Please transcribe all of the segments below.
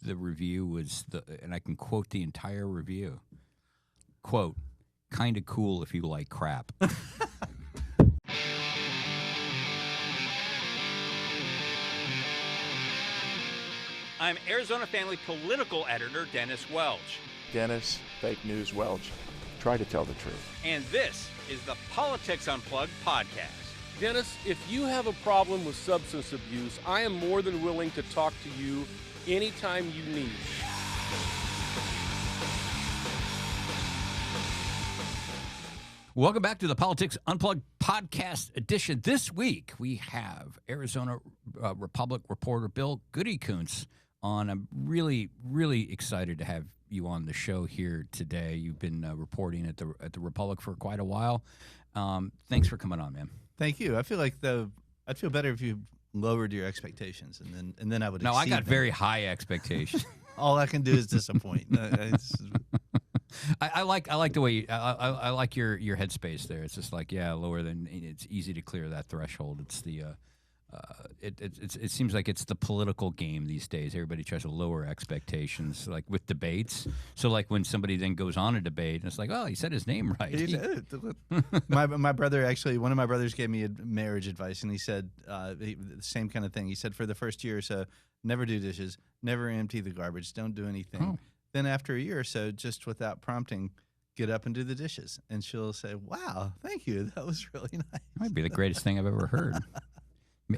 the review was and I can quote the entire review. Quote, "Kind of cool if you like crap." I'm Arizona Family political editor Dennis Welch. Dennis, fake news Welch. Try to tell the truth. And this is the Politics Unplugged podcast. Dennis, if you have a problem with substance abuse, I am more than willing to talk to you anytime you need. Welcome back to the Politics Unplugged podcast edition. This week, we have Arizona Republic reporter Bill Goodykoontz on. I'm really, really excited to have you on the show here today. You've been reporting at the Republic for quite a while. Thanks for coming on, man. Thank you. I feel like I'd feel better if you lowered your expectations, and then I would. No, I got them. very high expectations. All I can do is disappoint. I like the way I like your headspace there. It's just like, yeah, lower than, it's easy to clear that threshold. It's the it seems like it's the political game these days. Everybody tries to lower expectations, like with debates. So like when somebody then goes on a debate and it's like, oh, he said his name right. My brother, actually, one of my brothers gave me marriage advice, and he said the same kind of thing. He said for the first year or so, never do dishes, never empty the garbage, don't do anything. Oh. Then after a year or so, just without prompting, get up and do the dishes. And she'll say, wow, thank you. That was really nice. That might be the greatest thing I've ever heard.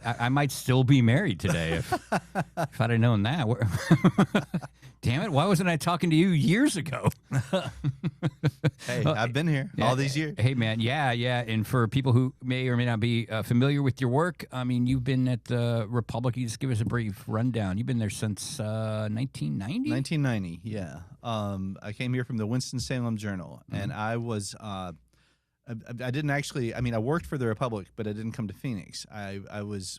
I might still be married today if I'd have known that. Damn it, why wasn't I talking to you years ago? Hey, I've been here all these years. Hey, man, yeah. And for people who may or may not be familiar with your work, I mean, you've been at the Republic. You just give us a brief rundown. You've been there since 1990? 1990, yeah. I came here from the Winston-Salem Journal, and I was I didn't actually. I mean, I worked for the Republic, but I didn't come to Phoenix.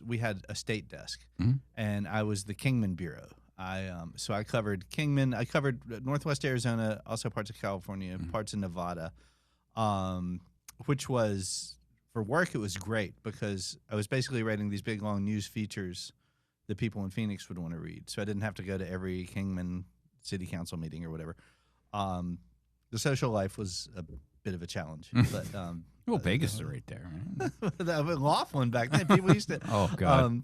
We had a state desk, and I was the Kingman bureau. So I covered Kingman. I covered Northwest Arizona, also parts of California, parts of Nevada, which was, for work, it was great because I was basically writing these big long news features that people in Phoenix would want to read. So I didn't have to go to every Kingman city council meeting or whatever. The social life was a bit of a challenge, but well, Vegas is right there, right? That was Laughlin back then. People used to. Oh God,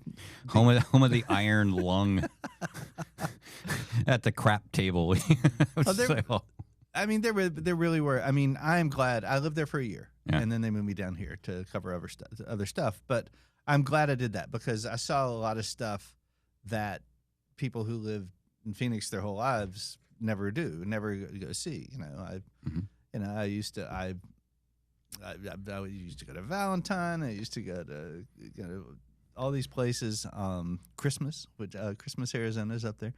home of the iron lung at the crap table. I mean, there really were. I mean, I'm glad I lived there for a year, and then they moved me down here to cover other stuff. But I'm glad I did that because I saw a lot of stuff that people who live in Phoenix their whole lives never go see. I used to go to Valentine. I used to go to all these places. Christmas, which Christmas, Arizona is up there.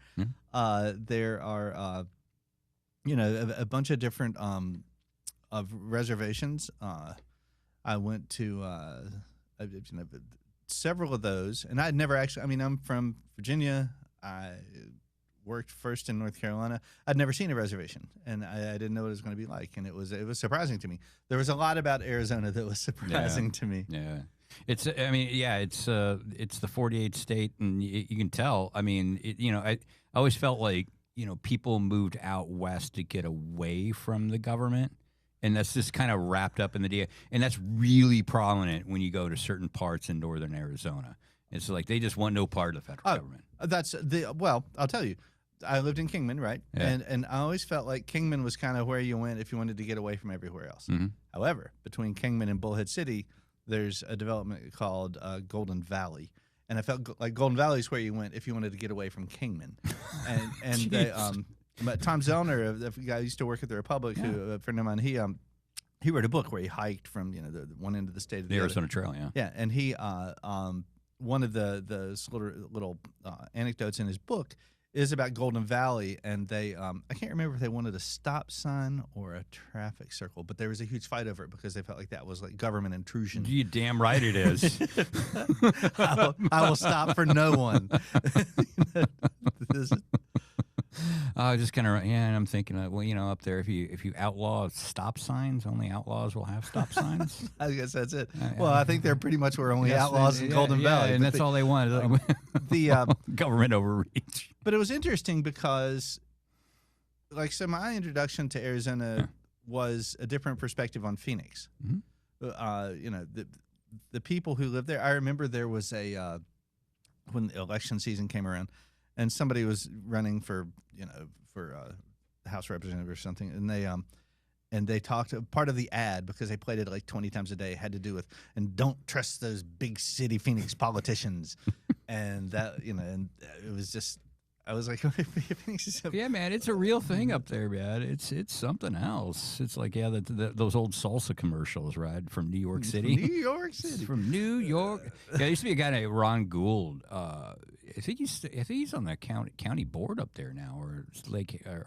There are a bunch of different of reservations. I went to several of those, and I'd never actually. I mean, I'm from Virginia. I worked first in North Carolina. I'd never seen a reservation, and I didn't know what it was going to be like, and it was surprising to me. There was a lot about Arizona that was surprising to me. Yeah, it's the 48th state, and you can tell. I mean, I always felt like people moved out west to get away from the government, and that's just kind of wrapped up in the idea, and that's really prominent when you go to certain parts in northern Arizona. It's like they just want no part of the federal government. Well, I'll tell you. I lived in Kingman, right? Yeah. And I always felt like Kingman was kind of where you went if you wanted to get away from everywhere else. However, between Kingman and Bullhead City, there's a development called Golden Valley. And I felt like Golden Valley is where you went if you wanted to get away from Kingman. But Tom Zellner, the guy who used to work at the Republic, who a friend of mine, he wrote a book where he hiked from the one end of the state to the Arizona other. Trail, yeah. Yeah, and he one of the little anecdotes in his book is about Golden Valley, and they I can't remember if they wanted a stop sign or a traffic circle, but there was a huge fight over it because they felt like that was like government intrusion. You damn right it is. I will stop for no one. Just kind of, and I'm thinking, up there, if you outlaw stop signs, only outlaws will have stop signs. I guess that's it. Well, I think they're pretty much were only outlaws in Golden Valley, and that's all they want. The government overreach. But it was interesting because, like, so my introduction to Arizona was a different perspective on Phoenix. You know, the people who lived there. I remember there was when the election season came around, and somebody was running for House representative or something, and they talked. Part of the ad, because they played it like 20 times a day, had to do with and don't trust those big city Phoenix politicians, and that and it was just. I was like, yeah, man, it's a real thing up there, man. It's something else. It's like, those old salsa commercials, right, from New York City. New York City. From New York. Yeah, there used to be a guy named Ron Gould. I think he's on the county board up there now,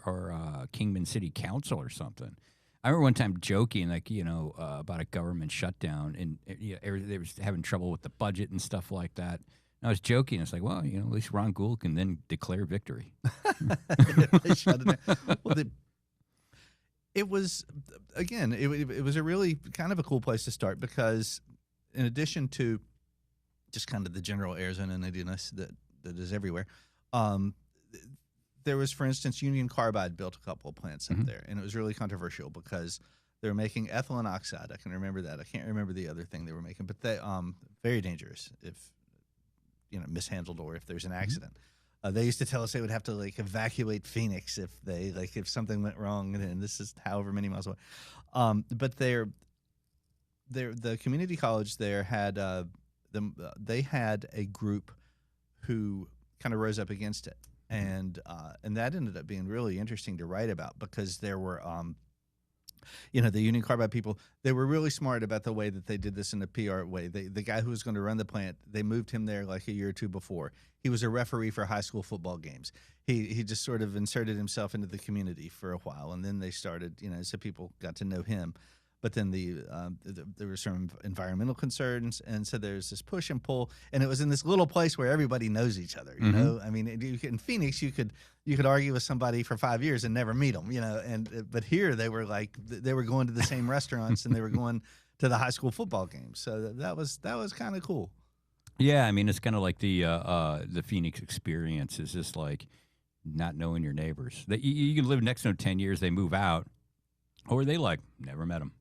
or Kingman City Council or something. I remember one time joking, like, about a government shutdown, and they was having trouble with the budget and stuff like that. I was joking. It's like, well, at least Ron Gould can then declare victory. Well, it was, again, it was a really kind of a cool place to start because in addition to just kind of the general Arizona nittiness that is everywhere, there was, for instance, Union Carbide built a couple of plants up there, and it was really controversial because they were making ethylene oxide. I can remember that. I can't remember the other thing they were making, but they very dangerous if mishandled or if there's an accident. They used to tell us they would have to evacuate Phoenix if something went wrong, and this is however many miles away. But the community college there had they had a group who kind of rose up against it, and that ended up being really interesting to write about because there were the Union Carbide people, they were really smart about the way that they did this in a PR way. The guy who was going to run the plant, they moved him there like a year or two before. He was a referee for high school football games. He just sort of inserted himself into the community for a while, and then they started, so people got to know him. But then there were some environmental concerns, and so there's this push and pull, and it was in this little place where everybody knows each other. You know, I mean, in Phoenix, you could argue with somebody for 5 years and never meet them. But here they were going to the same restaurants and they were going to the high school football games. So that was kind of cool. Yeah, I mean, it's kind of like the Phoenix experience is just like not knowing your neighbors. You can live next to them 10 years, they move out, or they never met them.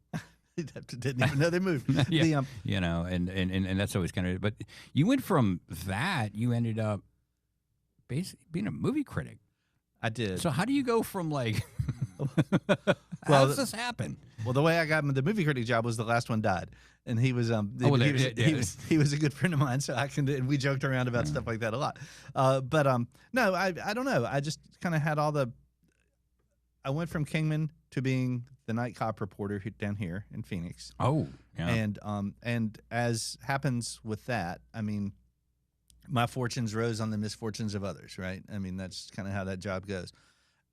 Didn't even know they moved. Yeah, and that's always kind of. But you went from that, you ended up basically being a movie critic. I did. So how do you go from how does this happen? Well, the way I got the movie critic job was the last one died, and he was he was a good friend of mine, so and we joked around about stuff like that a lot. No, I don't know. I just kind of had I went from Kingman to being the night cop reporter down here in Phoenix. Oh, yeah. And as happens with that, I mean, my fortunes rose on the misfortunes of others, right? I mean, that's kind of how that job goes.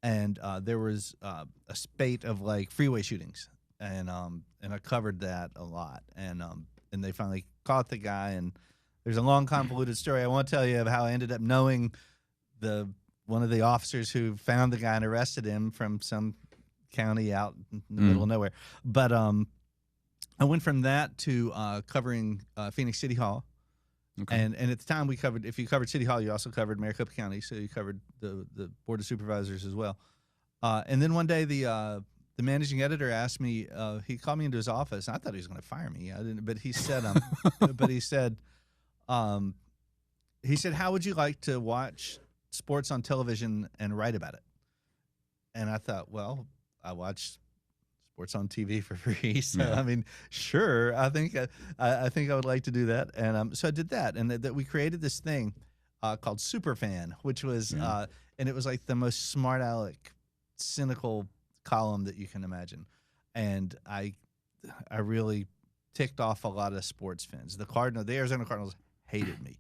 And there was a spate of freeway shootings, and I covered that a lot. And they finally caught the guy, and there's a long convoluted story. I won't tell you of how I ended up knowing one of the officers who found the guy and arrested him from some county out in the middle of nowhere. But I went from that to covering Phoenix City Hall. Okay. And at the time if you covered City Hall, you also covered Maricopa County, so you covered the Board of Supervisors as well. And then one day the managing editor asked me, he called me into his office, and I thought he was going to fire me. I didn't, but he said, how would you like to watch sports on television and write about it? And I thought, well, I watch sports on TV for free, so I mean, sure. I think I would like to do that, and so I did that, and that we created this thing called Superfan, which was and it was like the most smart aleck, cynical column that you can imagine, and I really ticked off a lot of sports fans. The Arizona Cardinals hated me.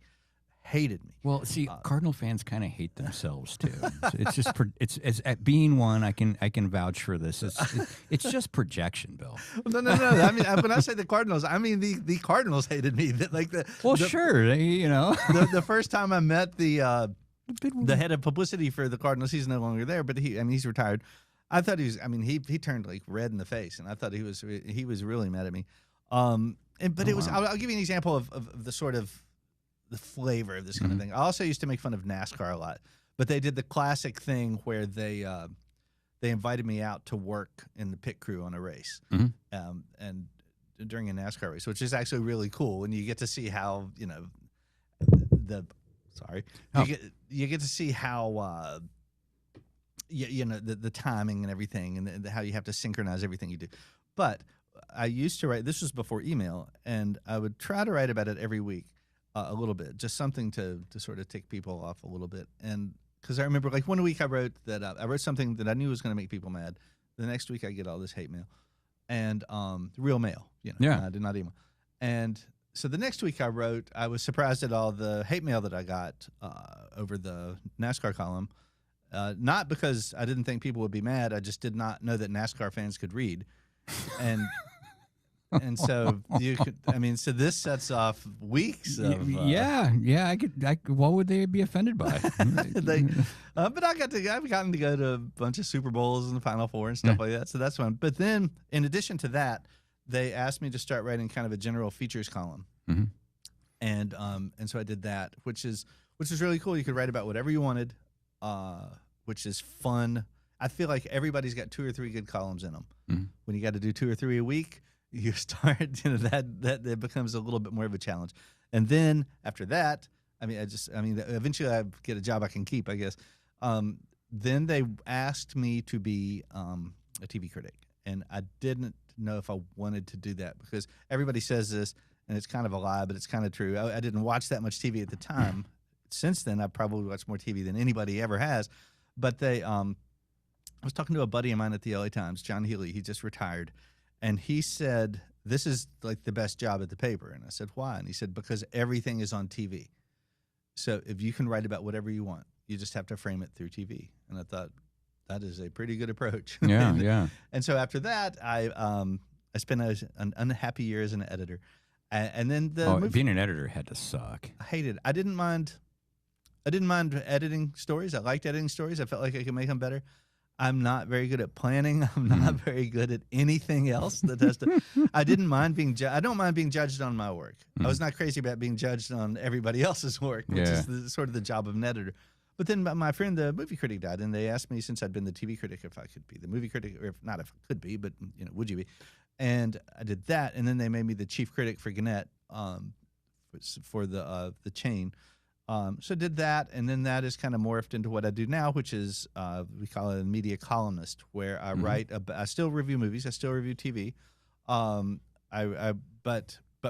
Well, see, Cardinal fans kind of hate themselves too. It's just it's at being one. I can vouch for this. It's just projection, Bill. No. I mean, when I say the Cardinals, I mean the Cardinals hated me. Sure, the first time I met the head of publicity for the Cardinals, he's no longer there, but he's retired. I thought he was. I mean, he turned red in the face, and I thought he was really mad at me. It was. I'll give you an example of the sort of the flavor of this kind of thing. I also used to make fun of NASCAR a lot But they did the classic thing where they invited me out to work in the pit crew on a race, and during a NASCAR race, which is actually really cool. And you get to see how you get to see how the timing and everything, and how you have to synchronize everything you do. But I used to write. This was before email, and I would try to write about it every week, a little bit, just something to sort of tick people off a little bit. And because I remember, like, one week I wrote something that I knew was going to make people mad. The next week I get all this hate mail, and real mail. I did not email. And so the next week I was surprised at all the hate mail that I got over the NASCAR column. Not because I didn't think people would be mad. I just did not know that NASCAR fans could read. And so so this sets off weeks of what would they be offended by? But I've gotten to go to a bunch of Super Bowls and the Final Four and stuff like that, so that's fun. But then in addition to that, they asked me to start writing kind of a general features column, and so I did that, which is really cool. You could write about whatever you wanted, which is fun. I feel like everybody's got 2 or 3 good columns in them. When you got to do 2 or 3 a week, you start, that becomes a little bit more of a challenge. And then after that, eventually I get a job I can keep, I guess. Then they asked me to be a TV critic, and I didn't know if I wanted to do that, because everybody says this, and it's kind of a lie, but it's kind of true. I didn't watch that much TV at the time. Since then, I've probably watched more TV than anybody ever has. But I was talking to a buddy of mine at the LA Times, John Healy. He just retired. And he said, this is like the best job at the paper. And I said, why? And he said, because everything is on TV. So if you can write about whatever you want, you just have to frame it through TV. And I thought, that is a pretty good approach. Yeah. And so after that, I spent an unhappy year as an editor. And then being an editor had to suck. I hated it. I didn't mind editing stories. I liked editing stories. I felt like I could make them better. I'm not very good at planning. I'm not very good at anything else that has to. I didn't mind being. I don't mind being judged on my work. I was not crazy about being judged on everybody else's work, which is sort of the job of an editor. But then my friend, the movie critic, died, and they asked me, since I'd been the TV critic, if I could be the movie critic, or if not, if I could be, but would you be? And I did that, and then they made me the chief critic for Gannett, for the chain. So I did that, and then that is kind of morphed into what I do now, which is we call it a media columnist, where I write. I still review movies. I still review TV. But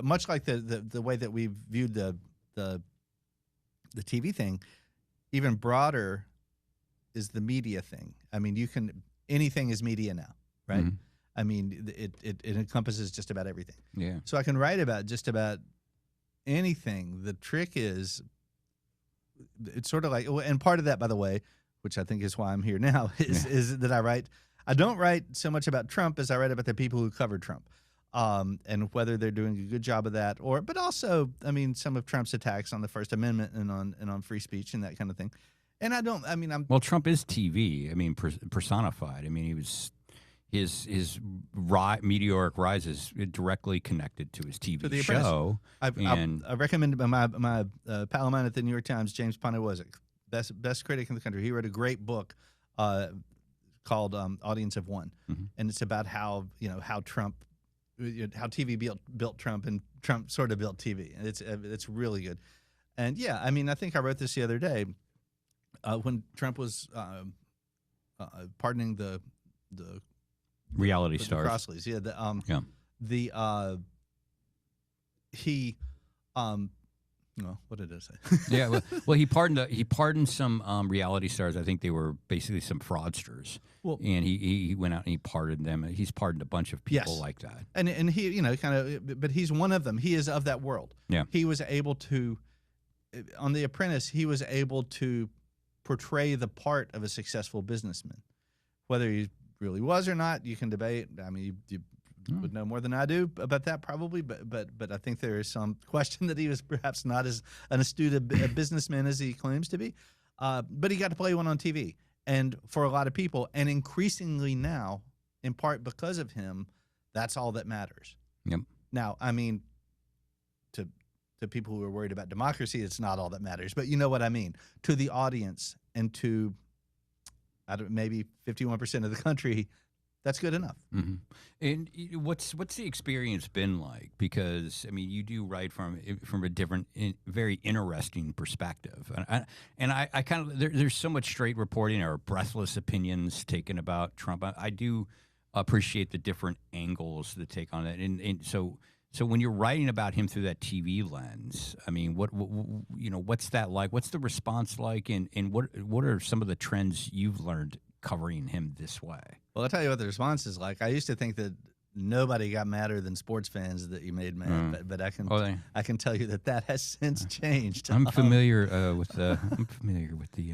much like the way that we viewed the TV thing, even broader is the media thing. I mean, anything is media now, right? I mean, it encompasses just about everything. Yeah. So I can write about just about anything. The trick is, it's sort of like, and part of that, by the way, which I think is why I'm here now, is that I don't write so much about Trump as I write about the people who covered Trump, and whether they're doing a good job of that, but also, I mean, some of Trump's attacks on the First Amendment and on free speech and that kind of thing. And well, Trump is TV. I mean, personified. I mean, he was. His meteoric rise is directly connected to his TV show. I recommend my pal of mine at the New York Times, James Poniewozik, best critic in the country. He wrote a great book called Audience of One, and it's about how Trump, how TV built Trump, and Trump sort of built TV. And it's really good. And yeah, I mean, I think I wrote this the other day when Trump was pardoning the reality stars. Crossleys, what did I say? well, he pardoned some reality stars. I think they were basically some fraudsters. Well, and he went out and he pardoned them. He's pardoned a bunch of people like that. And he, but he's one of them. He is of that world. Yeah. He was able to, on The Apprentice, he was able to portray the part of a successful businessman, whether he really was or not, you can debate. I mean, you would know more than I do about that, probably, but I think there is some question that he was perhaps not as an astute a businessman as he claims to be. But he got to play one on TV, and for a lot of people, and increasingly now, in part because of him, that's all that matters. Yep. Now, I mean, to people who are worried about democracy, it's not all that matters, but you know what I mean. To the audience, and to maybe 51% of the country, that's good enough. Mm-hmm. And what's the experience been like? Because I mean, you do write from a different, very interesting perspective, and I kind of there's so much straight reporting or breathless opinions taken about Trump. I do appreciate the different angles that take on it, and so when you're writing about him through that TV lens, I mean, what's that like? What's the response like, and what are some of the trends you've learned covering him this way? Well, I'll tell you what the response is like. I used to think that nobody got madder than sports fans that you made mad, but I can tell you that has since changed. I'm familiar with the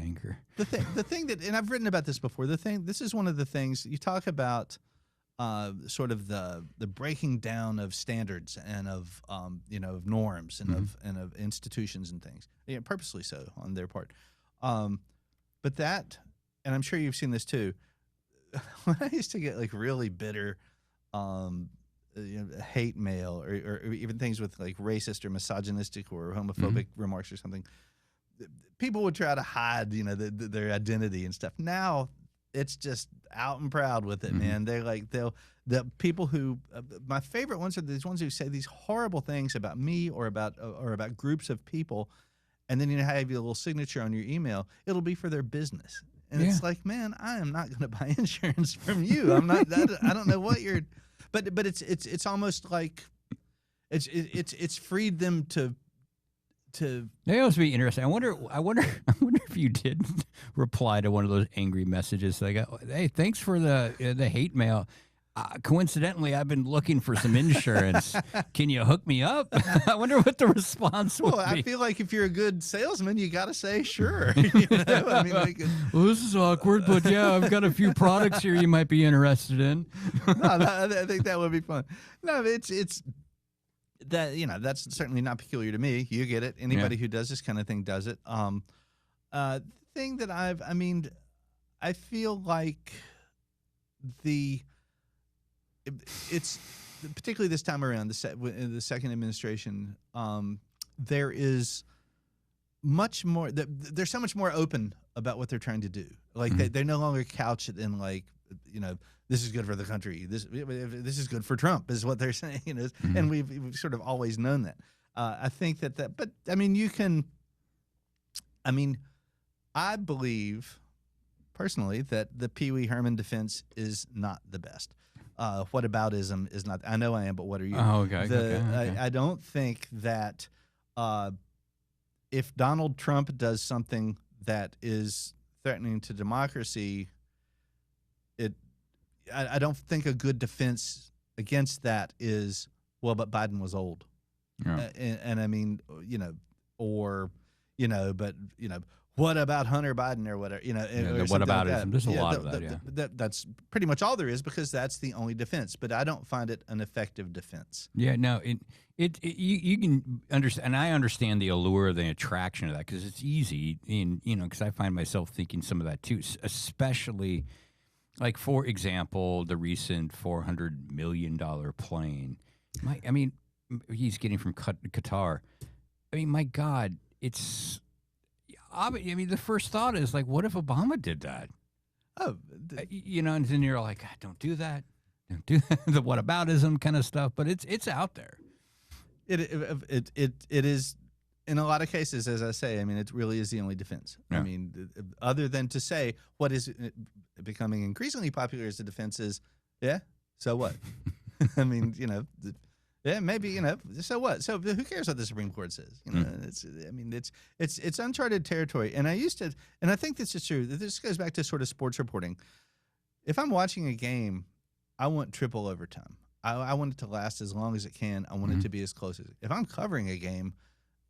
anger. The thing that, and I've written about this before. This is one of the things you talk about. Sort of the breaking down of standards and of of norms and of institutions and things, purposely so on their part. But that, and I'm sure you've seen this too. When I used to get like really bitter, hate mail or even things with like racist or misogynistic or homophobic remarks or something, people would try to hide their identity and stuff. Now it's just out and proud with it, man. The people who my favorite ones are these ones who say these horrible things about me or about groups of people, and then have your little signature on your email. It'll be for their business, and it's like, man, I am not going to buy insurance from you. I'm not. I don't know what you're, but it's almost like it's freed them to. That must be interesting. I wonder if you did reply to one of those angry messages like, "Hey, thanks for the hate mail. Coincidentally, I've been looking for some insurance. Can you hook me up?" I wonder what the response would be. I feel like if you're a good salesman, you got to say sure. I mean, well, this is awkward, but yeah, I've got a few products here you might be interested in. No, I think that would be fun. No, it's. That that's certainly not peculiar to me. You get it. Anybody who does this kind of thing does it. Thing that I feel like it's particularly this time around the second administration. There is much more. They're so much more open about what they're trying to do. Like they no longer couch it in like this is good for the country. This is good for Trump is what they're saying. And we've sort of always known that. I think that, but I mean, I believe personally that the Pee Wee Herman defense is not the best. Whataboutism is not. I know I am, but what are you? Oh, okay. I don't think that if Donald Trump does something that is threatening to democracy, I don't think a good defense against that is, well, but Biden was old. Yeah. And I mean, what about Hunter Biden or whatever, what about it? There's a lot of that, That's pretty much all there is because that's the only defense, but I don't find it an effective defense. Yeah, no, you can understand, and I understand the allure, the attraction of that because it's easy, because I find myself thinking some of that too, especially like, for example, the recent $400 million plane. He's getting from Qatar. I mean, my God, it's. I mean, the first thought is like, what if Obama did that? Oh, and then you're like, don't do that. Don't do that. The whataboutism kind of stuff. But it's out there. It is. In a lot of cases, as I say, I mean, it really is the only defense. Yeah. I mean, other than to say what is becoming increasingly popular as a defense is, so what? I mean, maybe, so what? So who cares what the Supreme Court says? It's uncharted territory. And I think this is true. This goes back to sort of sports reporting. If I'm watching a game, I want triple overtime. I want it to last as long as it can. I want it to be as close as. If I'm covering a game,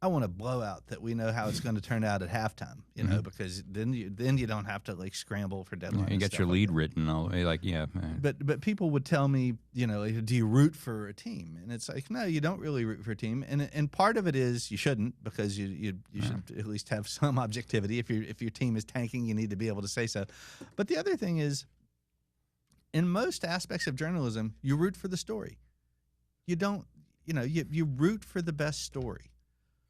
I want a blowout that we know how it's going to turn out at halftime, because then you don't have to like scramble for deadline. You get your lead written all the way, like But people would tell me, do you root for a team? And it's like, no, you don't really root for a team. And part of it is you shouldn't, because you should at least have some objectivity. If your team is tanking, you need to be able to say so. But the other thing is, in most aspects of journalism, you root for the story. You don't, you root for the best story.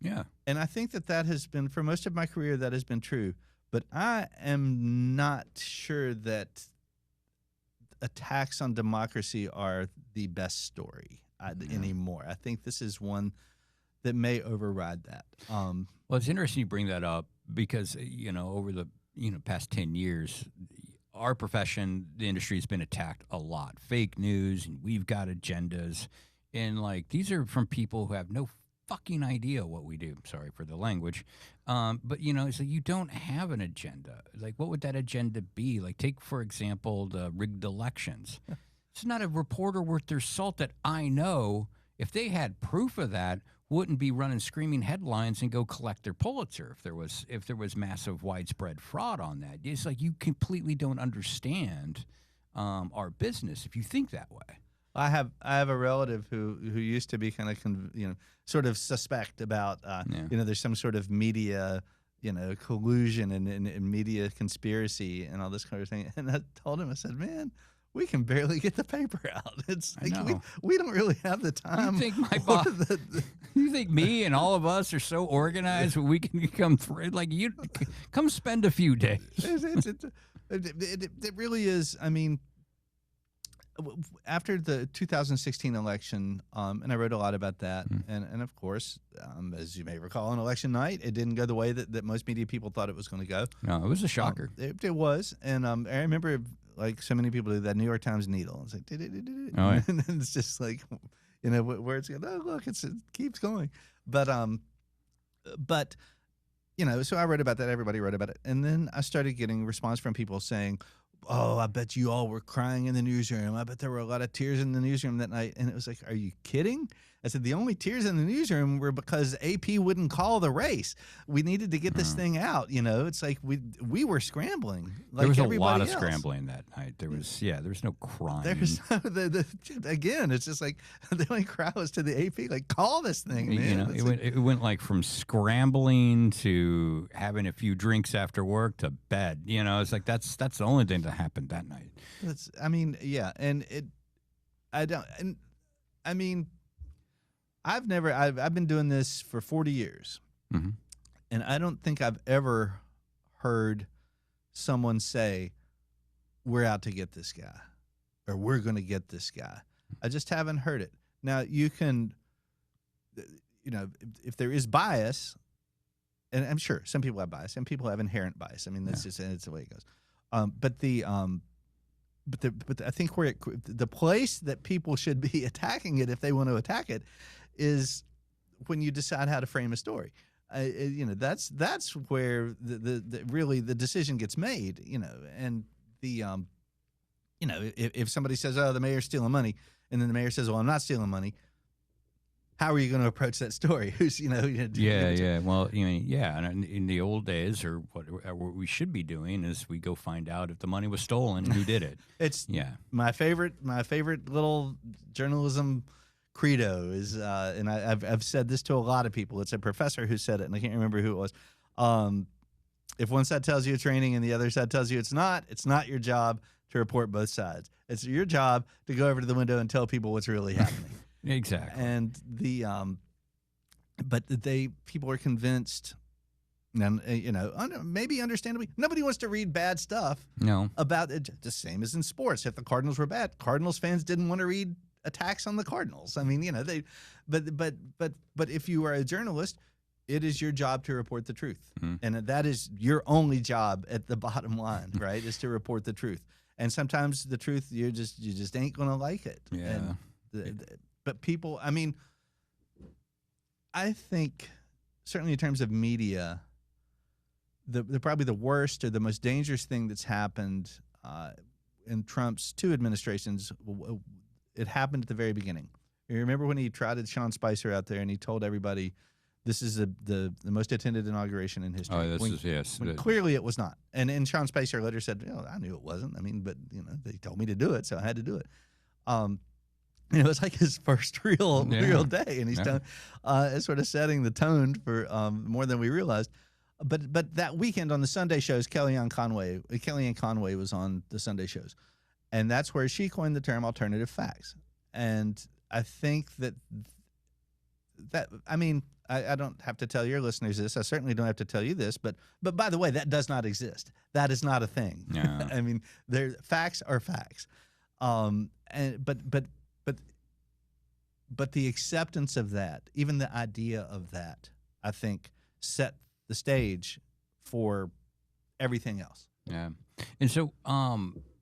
Yeah. And I think that has been, for most of my career, that has been true. but I am not sure that attacks on democracy are the best story anymore. I think this is one that may override that. Well, it's interesting you bring that up because, over the past 10 years, our profession, the industry has been attacked a lot. Fake news, and we've got agendas. And, these are from people who have no fucking idea what we do. Sorry for the language. But, it's like you don't have an agenda. Like, what would that agenda be? Like, take, for example, the rigged elections. It's not a reporter worth their salt that I know, if they had proof of that, wouldn't be running screaming headlines and go collect their Pulitzer if there was massive widespread fraud on that. It's like you completely don't understand our business if you think that way. I have a relative who used to be kind of sort of suspect about there's some sort of media collusion and media conspiracy and all this kind of thing. And I told him, I said, man, we can barely get the paper out. It's like we don't really have the time. You think my boss? You think me and all of us are so organized we can come through? Like, you come spend a few days. It really is. I mean, after the 2016 election, and I wrote a lot about that, and of course, as you may recall, on election night, it didn't go the way that most media people thought it was going to go. No, it was a shocker. It was, and I remember, like so many people do, that New York Times needle. It's like, and it's just like, where it's going. Oh, look, it keeps going, but so I wrote about that. Everybody wrote about it, and then I started getting response from people saying, oh, I bet you all were crying in the newsroom. I bet there were a lot of tears in the newsroom that night. And it was like, are you kidding? I said, the only tears in the newsroom were because AP wouldn't call the race. We needed to get this thing out. It's like we were scrambling. Like there was a lot of scrambling that night. There was no crying. There's again, it's just like the only cry was to the AP, like, call this thing, man. It went like from scrambling to having a few drinks after work to bed. It's like that's the only thing that happened that night. I've been doing this for 40 years, and I don't think I've ever heard someone say, we're out to get this guy, or we're going to get this guy. I just haven't heard it. Now, you can, if there is bias, and I'm sure some people have bias, some people have inherent bias. I mean, it's the way it goes. But I think the place that people should be attacking it, if they want to attack it, is when you decide how to frame a story. That's where the really the decision gets made. And if somebody says, oh, the mayor's stealing money, and then the mayor says, well, I'm not stealing money, how are you going to approach that story? Who's Well, and in the old days, or what we should be doing is we go find out if the money was stolen and who did it. It's my favorite little journalism credo is, and I've said this to a lot of people. It's a professor who said it, and I can't remember who it was. If one side tells you it's raining and the other side tells you it's not your job to report both sides. It's your job to go over to the window and tell people what's really happening. Exactly. And but people are convinced, and maybe understandably, nobody wants to read bad stuff. No. About it. The same as in sports. If the Cardinals were bad, Cardinals fans didn't want to read attacks on the Cardinals. I mean, but if you are a journalist, it is your job to report the truth, and that is your only job at the bottom line, right? Is to report the truth. And sometimes the truth, you just ain't gonna like it. Yeah. But people, I mean, I think certainly in terms of media, the probably the worst or the most dangerous thing that's happened in Trump's two administrations, it happened at the very beginning. You remember when he trotted Sean Spicer out there and he told everybody, this is the most attended inauguration in history. Oh, yes. Clearly it was not. And Sean Spicer later said, I knew it wasn't. I mean, but they told me to do it, so I had to do it. It was like his first real day, and he's done sort of setting the tone for more than we realized. But that weekend on the Sunday shows, Kellyanne Conway was on the Sunday shows, and that's where she coined the term alternative facts. And I think that I mean, I don't have to tell your listeners this. I certainly don't have to tell you this. But by the way, that does not exist. That is not a thing. Yeah. I mean, facts are facts. But the acceptance of that, even the idea of that, I think set the stage for everything else. Yeah. And so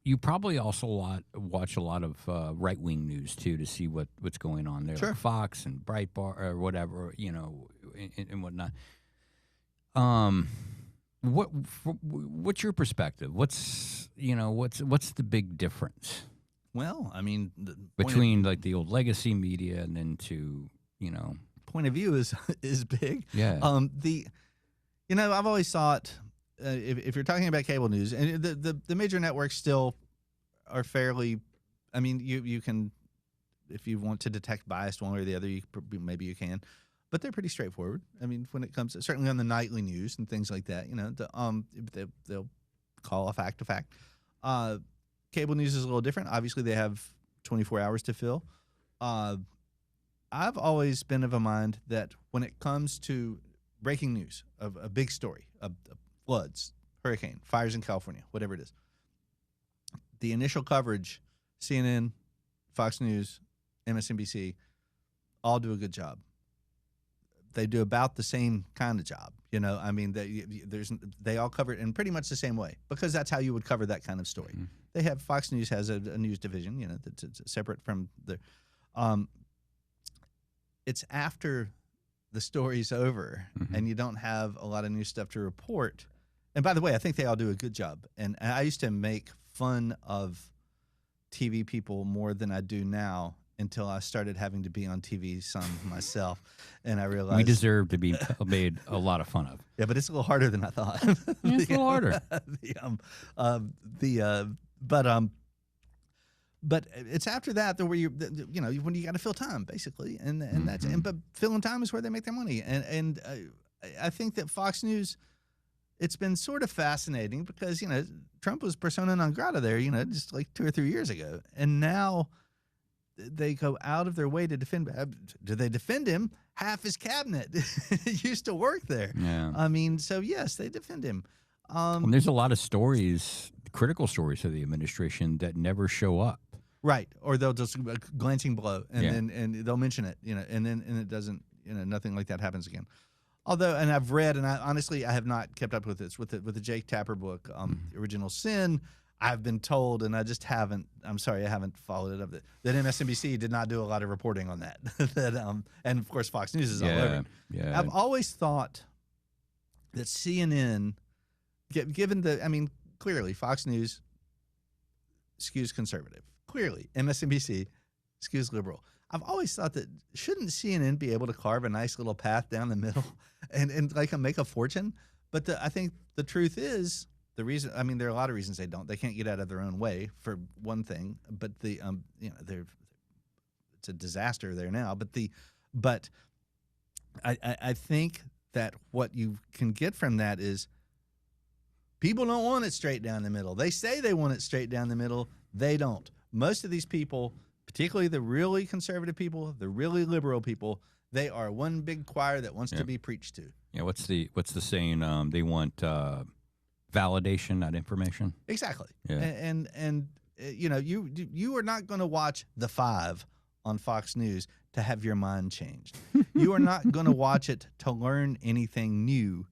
you probably also watch a lot of right-wing news, too, to see what's going on there. Sure. Like Fox and Breitbart or whatever, and whatnot. What's your perspective? What's the big difference? Well, I mean, the Between like the old legacy media and then to, point of view is big. Yeah. I've always thought if you're talking about cable news, and the major networks still are fairly, I mean, you can, if you want to detect bias one way or the other, maybe you can, but they're pretty straightforward. I mean, when it comes to, certainly on the nightly news and things like that, they'll call a fact a fact. Cable news is a little different. Obviously, they have 24 hours to fill. I've always been of a mind that when it comes to breaking news of a big story, of floods, hurricane, fires in California, whatever it is, the initial coverage, CNN, Fox News, MSNBC, all do a good job. They do about the same kind of job. I mean, they all cover it in pretty much the same way because that's how you would cover that kind of story. Mm-hmm. They have Fox News has a news division, that's separate from the. It's after the story's over mm-hmm. and you don't have a lot of new stuff to report. And by the way, I think they all do a good job. And I used to make fun of TV people more than I do now until I started having to be on TV some myself. And I realized we deserve to be made a lot of fun of. Yeah, but it's a little harder than I thought. Yeah, it's a little harder. But it's after that where when you got to fill time basically, and mm-hmm. that's but filling time is where they make their money, and I think that Fox News, it's been sort of fascinating because Trump was persona non grata there, just like 2 or 3 years ago, and now they go out of their way to defend. Do they defend him? Half his cabinet used to work there. Yeah. I mean, so yes, they defend him. And there's a lot of stories, critical stories of the administration that never show up. Right, or they'll just glancing below, and then they'll mention it, and it doesn't, nothing like that happens again. Although, and I've read, and I honestly have not kept up with this with the Jake Tapper book, The Original Sin. I've been told, and I just haven't. I'm sorry, I haven't followed it up. That MSNBC did not do a lot of reporting on that. And of course Fox News is all over. Yeah. I've always thought that CNN, given clearly Fox News skews conservative. Clearly, MSNBC skews liberal. I've always thought that shouldn't CNN be able to carve a nice little path down the middle and make a fortune? But I think the truth is the reason. I mean, there are a lot of reasons they don't. They can't get out of their own way for one thing. But it's a disaster there now. But I think that what you can get from that is people don't want it straight down the middle. They say they want it straight down the middle. They don't. Most of these people, particularly the really conservative people, the really liberal people, they are one big choir that wants to be preached to. Yeah, what's the saying? They want validation, not information. Exactly. Yeah. And you are not going to watch The Five on Fox News to have your mind changed. You are not going to watch it to learn anything new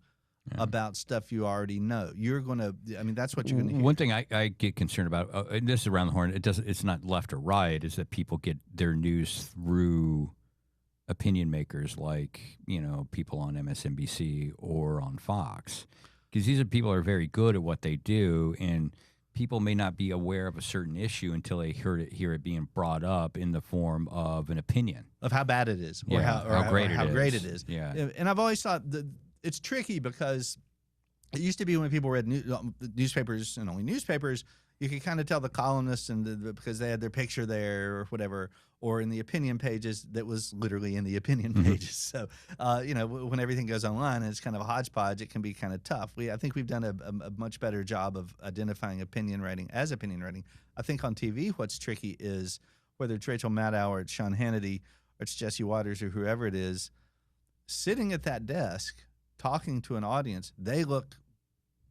about stuff you already know. You're going to, that's what you're going to hear. One thing I get concerned about, and this is around the horn, it's not left or right, is that people get their news through opinion makers like, people on MSNBC or on Fox. Because these are people who are very good at what they do, and people may not be aware of a certain issue until they hear it being brought up in the form of an opinion. Of how bad it is, or how great it is. Yeah. And I've always thought that it's tricky because it used to be when people read newspapers and only newspapers, you could kind of tell the columnists because they had their picture there or whatever, or in the opinion pages that was literally in the opinion pages. So, when everything goes online and it's kind of a hodgepodge, it can be kind of tough. I think we've done a much better job of identifying opinion writing as opinion writing. I think on TV, what's tricky is whether it's Rachel Maddow or it's Sean Hannity or it's Jesse Waters or whoever it is, sitting at that desk talking to an audience, they look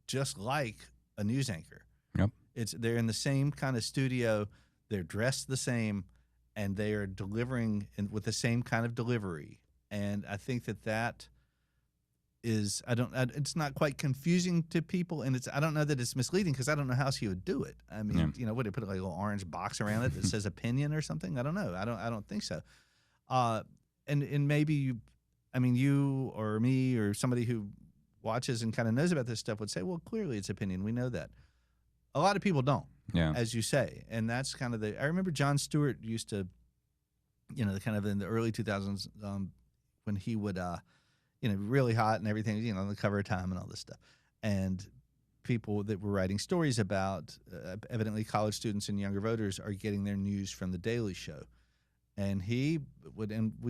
just like a news anchor. Yep. They're in the same kind of studio, they're dressed the same, and they are delivering with the same kind of delivery. And I think that is, it's not quite confusing to people, and I don't know that it's misleading because I don't know how else he would do it. I mean, would they put like a little orange box around it that says opinion or something? I don't know. I don't think so. And maybe you or me or somebody who watches and kind of knows about this stuff would say, well, clearly it's opinion. We know that. A lot of people don't, as you say, and that's kind of I remember Jon Stewart used to, kind of in the early 2000s, when he would. Really hot and everything, on the cover of Time and all this stuff. And people that were writing stories about, evidently college students and younger voters are getting their news from The Daily Show. And we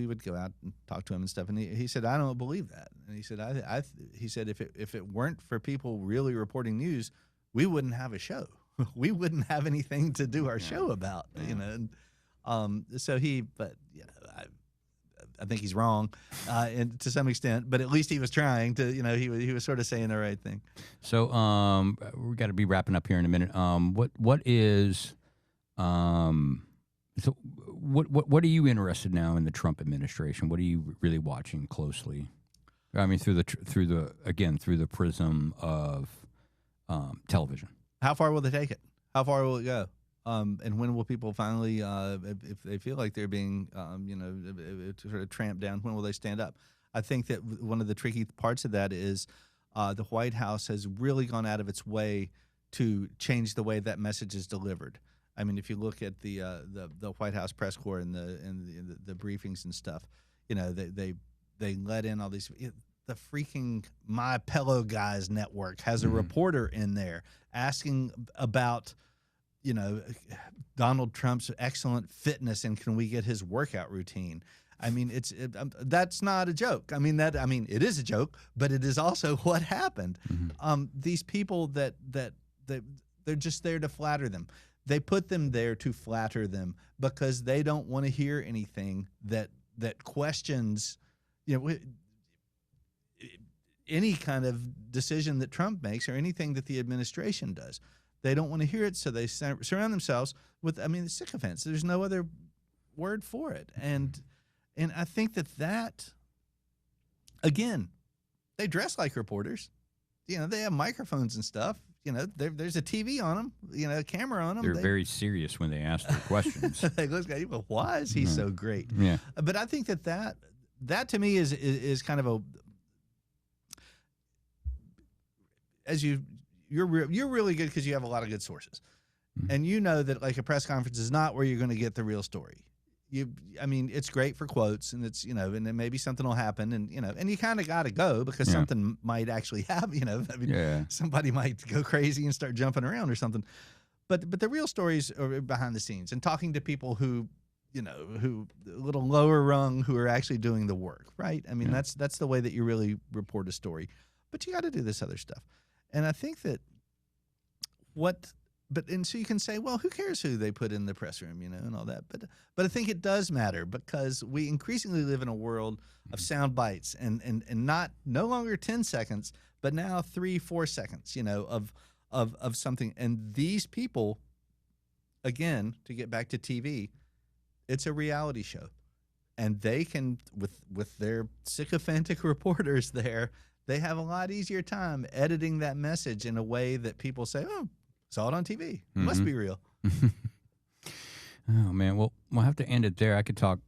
would go out and talk to him and stuff. And he said, I don't believe that. And he said, he said, if it weren't for people really reporting news, we wouldn't have a show. We wouldn't have anything to do our show about, And, I think he's wrong, and to some extent, but at least he was trying to, he was sort of saying the right thing. So we got to be wrapping up here in a minute. What are you interested now in the Trump administration? What are you really watching closely? I mean, through the prism of television. How far will they take it? How far will it go? And when will people finally, if they feel like they're being, sort of tramped down, when will they stand up? I think that one of the tricky parts of that is the White House has really gone out of its way to change the way that message is delivered. I mean, if you look at the White House press corps and the briefings and stuff, they let in all these. The freaking My Pillow Guys network has a reporter in there asking about. Donald Trump's excellent fitness, and can we get his workout routine? I mean, that's not a joke. I mean, it is a joke, but it is also what happened. These people that they're just there to flatter them. They put them there to flatter them because they don't want to hear anything that questions, any kind of decision that Trump makes or anything that the administration does. They don't want to hear it, so they surround themselves with, sycophants. There's no other word for it. And I think that, again, they dress like reporters. They have microphones and stuff. There's a TV on them, a camera on them. They're very serious when they ask their questions. They look at you, well, why is he so great? Yeah. But I think that to me is kind of you're really good because you have a lot of good sources, and that like a press conference is not where you're going to get the real story. It's great for quotes, and it's and then maybe something will happen, and and you kind of got to go because something might actually happen. Somebody might go crazy and start jumping around or something. But the real stories are behind the scenes and talking to people who who a little lower rung who are actually doing the work, right? I mean, that's the way that you really report a story. But you got to do this other stuff. And I think that so you can say, well, who cares who they put in the press room, and all that. But I think it does matter because we increasingly live in a world of sound bites and no longer 10 seconds, but now 3-4 seconds, of something. And these people, again, to get back to TV, it's a reality show. And they can, with their sycophantic reporters there, they have a lot easier time editing that message in a way that people say, oh, saw it on TV. It must be real. Oh, man. Well, we'll have to end it there. I could talk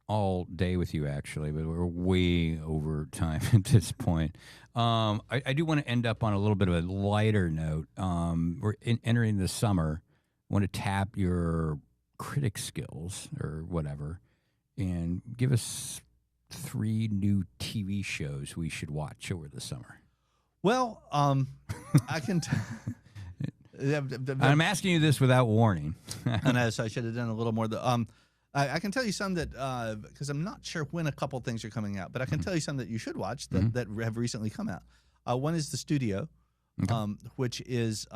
all day with you, actually, but we're way over time at this point. I do want to end up on a little bit of a lighter note. We're entering the summer. I want to tap your critic skills or whatever and give us 3 new TV shows we should watch over the summer. Well, I can. I'm asking you this without warning. I know, so I should have done a little more. I can tell you some that because I'm not sure when a couple things are coming out, but I can tell you some that you should watch that have recently come out. One is The Studio, which is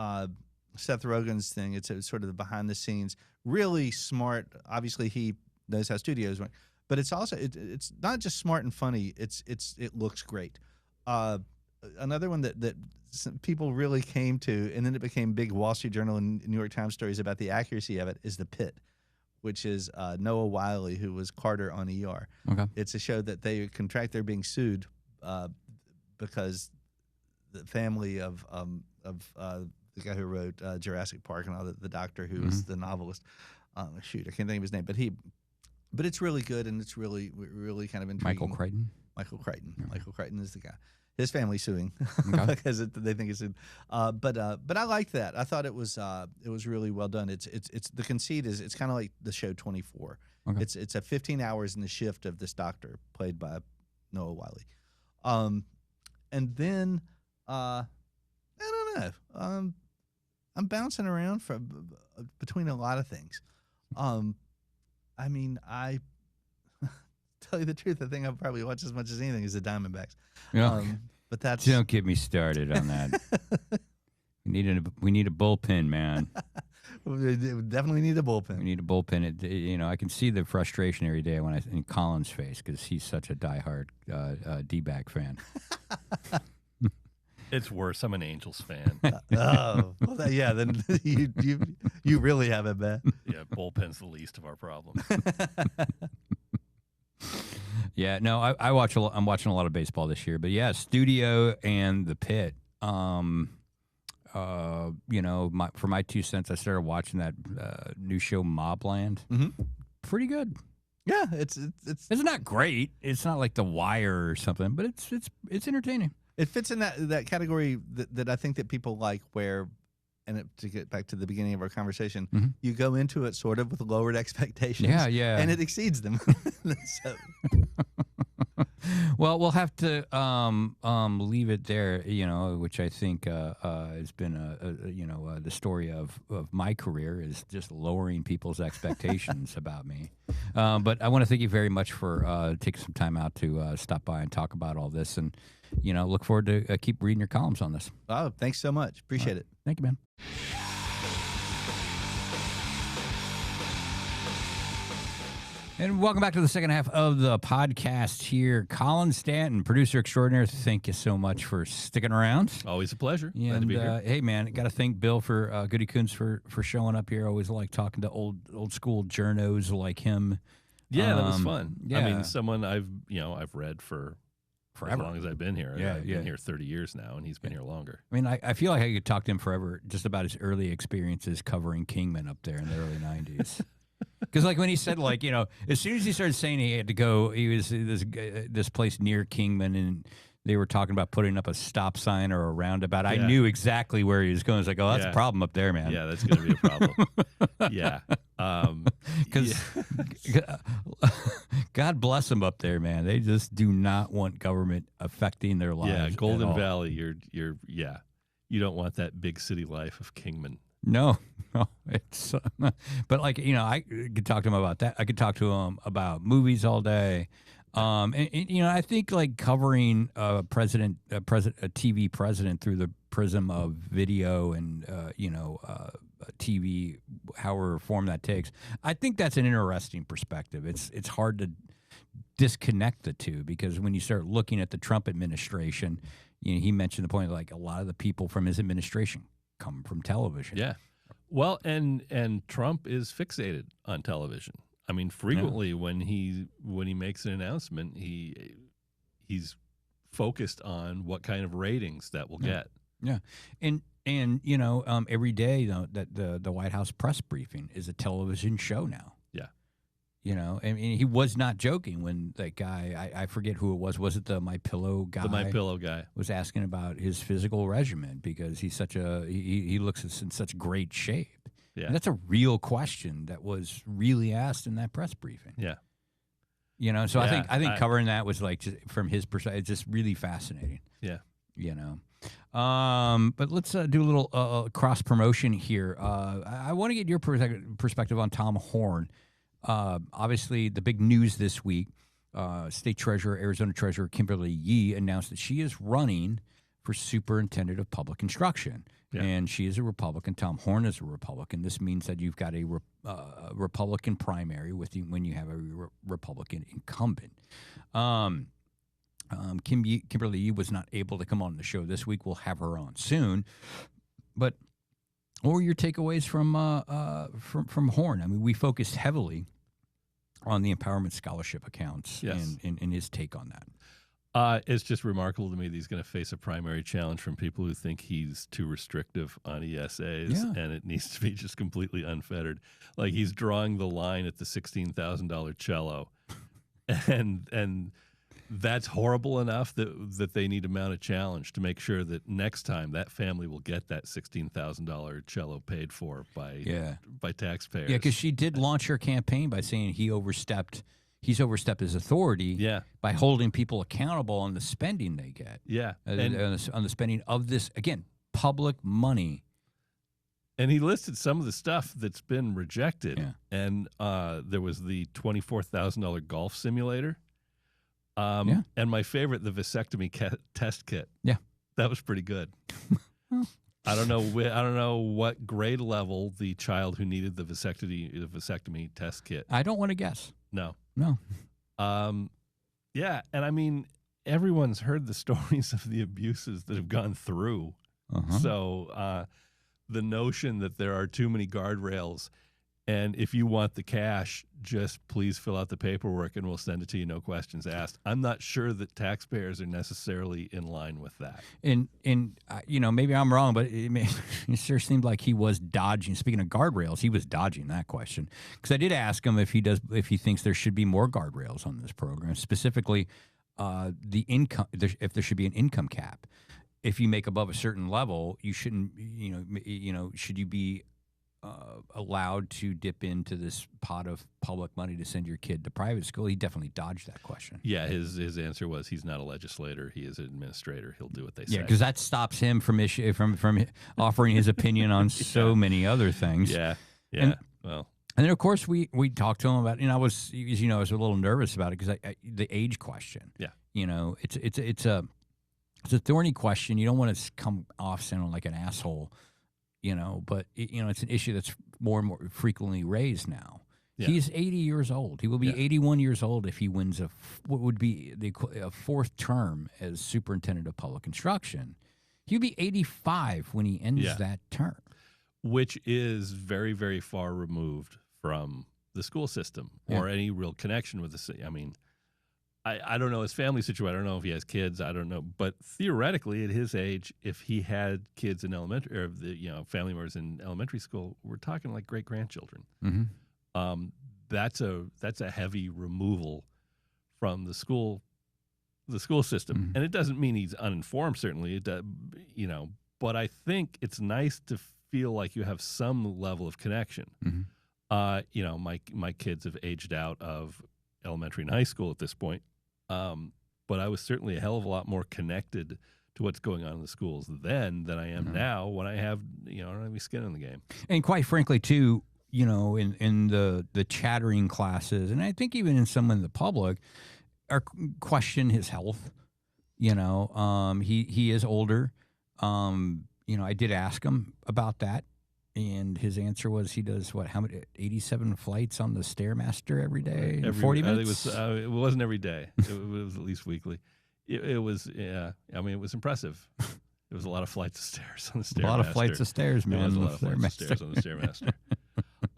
Seth Rogen's thing. It's sort of the behind the scenes, really smart. Obviously, he knows how studios work. but it's also it's not just smart and funny. It looks great. Another one that some people really came to, and then it became big Wall Street Journal and New York Times stories about the accuracy of it, is The Pit, which is Noah Wyle, who was Carter on ER. Okay. It's a show that they're being sued because the family of the guy who wrote Jurassic Park and all the doctor who was the novelist. Shoot, I can't think of his name, but it's really good, and it's really kind of intriguing. Michael Creighton. Michael Creighton. Yeah. Michael Creighton is the guy. His family's suing Okay. because they think it's. But I liked that. I thought it was really well done. It's the conceit is it's kind of like the show 24. Okay. It's a 15 hours in the shift of this doctor played by Noah Wyle. And then I don't know. I'm bouncing around between a lot of things. I mean, I tell you the truth, the thing I probably watch as much as anything is the Diamondbacks. Yeah. But that's Don't get me started on that. we need a bullpen, man. we definitely need a bullpen. We need a bullpen. I can see the frustration every day in Colin's face because he's such a diehard D-back fan. It's worse. I'm an Angels fan. Oh, well, then you really have it bad. Yeah, bullpen's the least of our problems. Yeah, no, I'm watching a lot of baseball this year, but yeah, Studio and The Pit. For my 2 cents, I started watching that new show Mobland. Mm-hmm. Pretty good. Yeah, it's not great. It's not like The Wire or something, but it's entertaining. It fits in that category that I think that people like, where, and to get back to the beginning of our conversation, you go into it sort of with lowered expectations. Yeah. And it exceeds them. So. Well, we'll have to leave it there, which I think has been the story of my career is just lowering people's expectations about me. But I want to thank you very much for taking some time out to stop by and talk about all this, and look forward to keep reading your columns on this. Oh, thanks so much. Appreciate it. Thank you, man. And welcome back to the second half of the podcast here. Colin Stanton, producer extraordinaire, thank you so much for sticking around. Always a pleasure. Glad And to be here. hey, man, got to thank Bill for Goodykoontz for showing up here. Always like talking to old school journos like him. Yeah, that was fun. Yeah. I mean, someone I've read for Forever. as long as I've been here. Yeah, I've been here 30 years now, and he's been here longer. I mean, I feel like I could talk to him forever just about his early experiences covering Kingman up there in the early 90s. Because, like, when he said, like, as soon as he started saying he had to go, he was this place near Kingman, and they were talking about putting up a stop sign or a roundabout. I knew exactly where he was going. I was like, oh, that's a problem up there, man. Yeah, that's going to be a problem. Yeah. Because God bless them up there, man. They just do not want government affecting their lives. Yeah, Golden at all. Valley, you don't want that big city life of Kingman. No, it's but like I could talk to him about that. I could talk to him about movies all day. And I think like covering a TV president through the prism of video and TV, however form that takes. I think that's an interesting perspective. It's hard to disconnect the two, because when you start looking at the Trump administration, he mentioned the point, like, a lot of the people from his administration come from television. Yeah. Well, and Trump is fixated on television. I mean, frequently when he makes an announcement, he's focused on what kind of ratings that will get. Yeah. And every day that the White House press briefing is a television show now. Yeah. I mean, he was not joking when that guy, I forget who it was. Was it the My Pillow guy? The My Pillow guy was asking about his physical regimen, because he's he looks in such great shape. Yeah. And that's a real question that was really asked in that press briefing. Yeah. So I think covering that was, like, just from his perspective, just really fascinating. Yeah. But let's do a little cross promotion here. I want to get your perspective on Tom Horne. Obviously, the big news this week, State Treasurer, Arizona Treasurer Kimberly Yee announced that she is running for Superintendent of Public Instruction. Yeah. and she is a Republican. Tom Horne is a Republican. This means that you've got a Republican primary when you have a Republican incumbent. Kimberly Yee was not able to come on the show this week. We'll have her on soon. But what were your takeaways from Horne? I mean, we focused heavily on the Empowerment Scholarship accounts and his take on that. It's just remarkable to me that he's going to face a primary challenge from people who think he's too restrictive on ESAs, and it needs to be just completely unfettered. Like, he's drawing the line at the $16,000 cello, and that's horrible enough that they need to mount a challenge to make sure that next time that family will get that $16,000 cello paid for by taxpayers. Yeah, because she did launch her campaign by saying he's overstepped his authority by holding people accountable on the spending they get. Yeah. On the spending of this, again, public money. And he listed some of the stuff that's been rejected. Yeah. And there was the $24,000 golf simulator. And my favorite, the vasectomy test kit. Yeah. That was pretty good. I don't know what grade level the child who needed the vasectomy test kit. I don't want to guess. No. Yeah, and I mean, everyone's heard the stories of the abuses that have gone through. So the notion that there are too many guardrails, and if you want the cash, just please fill out the paperwork and we'll send it to you, no questions asked. I'm not sure that taxpayers are necessarily in line with that. And maybe I'm wrong, but it sure seemed like he was dodging. Speaking of guardrails, he was dodging that question, because I did ask him if he thinks there should be more guardrails on this program, specifically the income. If there should be an income cap. If you make above a certain level, you shouldn't. Should you be allowed to dip into this pot of public money to send your kid to private school? He definitely dodged that question. Yeah, his answer was he's not a legislator; he is an administrator. He'll do what they say. Yeah, because that stops him from offering his opinion on so many other things. Yeah. And well, and then of course we talked to him about. I was a little nervous about it because the age question. Yeah. It's a thorny question. You don't want to come off sounding like an asshole. But it's an issue that's more and more frequently raised now. Yeah. He's 80 years old. He will be 81 years old if he wins what would be a fourth term as superintendent of public instruction. He'll be 85 when he ends that term, which is very, very far removed from the school system or any real connection with the city. I mean, I don't know his family situation. I don't know if he has kids. I don't know. But theoretically, at his age, if he had kids in elementary, or family members in elementary school, we're talking like great-grandchildren. Mm-hmm. That's a heavy removal from the school system. Mm-hmm. And it doesn't mean he's uninformed, certainly. But I think it's nice to feel like you have some level of connection. Mm-hmm. My kids have aged out of elementary and high school at this point. But I was certainly a hell of a lot more connected to what's going on in the schools then than I am now when I have, I don't have any skin in the game. And quite frankly, too, in the chattering classes, and I think even in some in the public, question his health. He is older. I did ask him about that. And his answer was he does how many 87 flights on the Stairmaster every day? 40 minutes? It wasn't every day. It was at least weekly. It was, I mean, it was impressive. It was a lot of flights of stairs on the Stairmaster. A lot of flights of stairs, man. It was a lot of flights of stairs on the Stairmaster.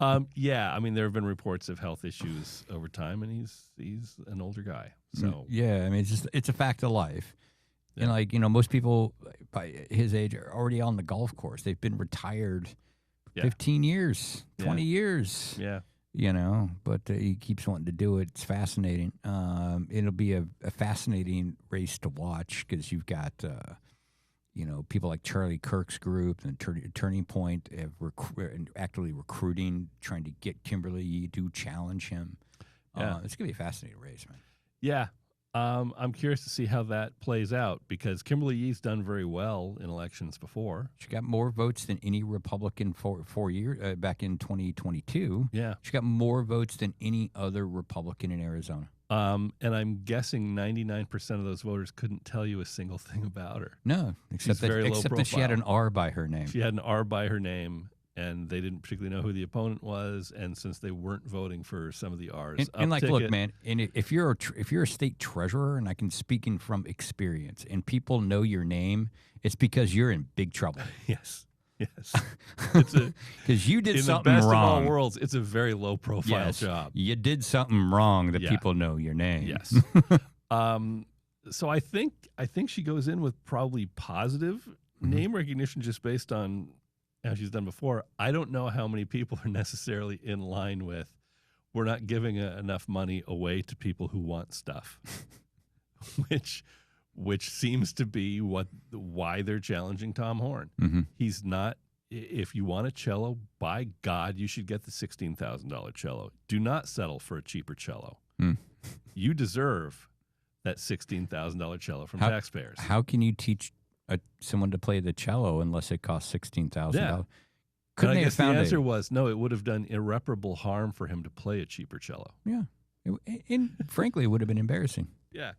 I mean, there have been reports of health issues over time, and he's an older guy. So yeah, I mean, it's a fact of life. Yeah. And most people by his age are already on the golf course. They've been retired 15 years, 20 years. Yeah. But he keeps wanting to do it. It's fascinating. It'll be a fascinating race to watch because you've got, people like Charlie Kirk's group and Turning Point actively recruiting, trying to get Kimberly to challenge him. It's going to be a fascinating race, man. Yeah. I'm curious to see how that plays out because Kimberly Yee's done very well in elections before. She got more votes than any Republican for 4 years back in 2022. Yeah, she got more votes than any other Republican in Arizona. And I'm guessing 99% of those voters couldn't tell you a single thing about her. No, except very low that she had profile. an R by her name. She had an R by her name, and they didn't particularly know who the opponent was. And since they weren't voting for some of the R's, And like, ticket, look, man, and if you're a state treasurer, and I can speak in from experience, and people know your name, it's because you're in big trouble. yes, it's a Because you did in something the best wrong. of all worlds. It's a very low profile Yes, job. you did something wrong that Yeah. people know your name. Yes. So I think she goes in with probably positive name recognition just based on how she's done before. I don't know how many people are necessarily in line with, we're not giving enough money away to people who want stuff, which seems to be why they're challenging Tom Horne. He's not. If you want a cello, by God, you should get the $16,000 cello. Do not settle for a cheaper cello. You deserve that $16,000 cello from taxpayers. How can you teach someone to play the cello unless it costs $16,000? Yeah. Couldn't And I they have guess the found answer was no. It would have done irreparable harm for him to play a cheaper cello. Yeah, and frankly, it would have been embarrassing. Yeah.